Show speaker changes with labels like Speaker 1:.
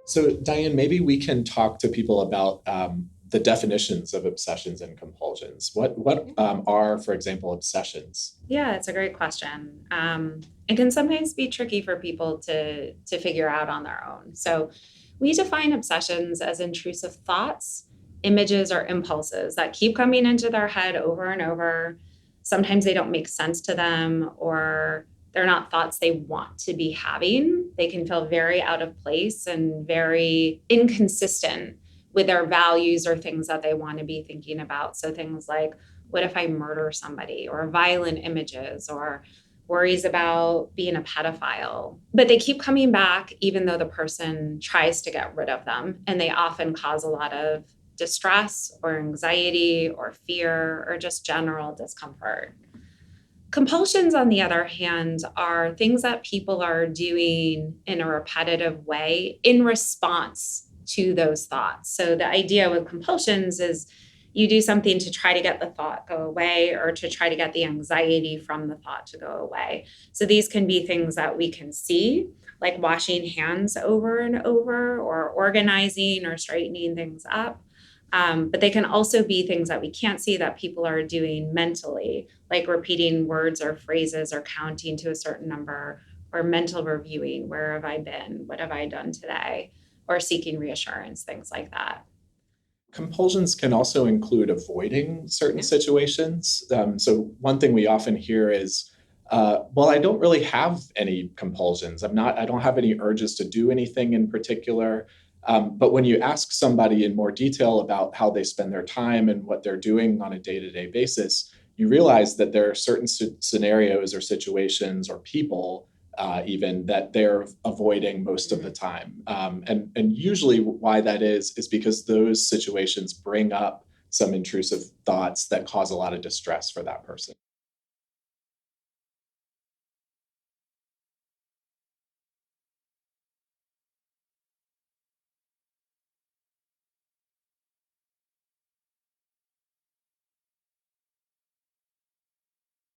Speaker 1: So, Diane, maybe we can talk to people about the definitions of obsessions and compulsions. What are, for example, obsessions?
Speaker 2: Yeah, it's a great question. It can sometimes be tricky for people to figure out on their own. So we define obsessions as intrusive thoughts, images, or impulses that keep coming into their head over and over. Sometimes they don't make sense to them, or they're not thoughts they want to be having. They can feel very out of place and very inconsistent with their values or things that they want to be thinking about. So things like, what if I murder somebody, or violent images, or worries about being a pedophile. But they keep coming back even though the person tries to get rid of them. And they often cause a lot of distress or anxiety or fear or just general discomfort. Compulsions, on the other hand, are things that people are doing in a repetitive way in response to those thoughts. So the idea with compulsions is you do something to try to get the thought go away or to try to get the anxiety from the thought to go away. So these can be things that we can see, like washing hands over and over, or organizing or straightening things up. But they can also be things that we can't see that people are doing mentally, like repeating words or phrases or counting to a certain number, or mental reviewing. Where have I been? What have I done today? Or seeking reassurance, things like that.
Speaker 1: Compulsions can also include avoiding certain
Speaker 2: Yeah.
Speaker 1: situations. So, one thing we often hear is, well, I don't really have any compulsions. I don't have any urges to do anything in particular. But when you ask somebody in more detail about how they spend their time and what they're doing on a day to day basis, you realize that there are certain scenarios or situations or people even that they're avoiding most of the
Speaker 2: Mhm.
Speaker 1: time. And usually why that is because those situations bring up some intrusive thoughts that cause a lot of distress for that person.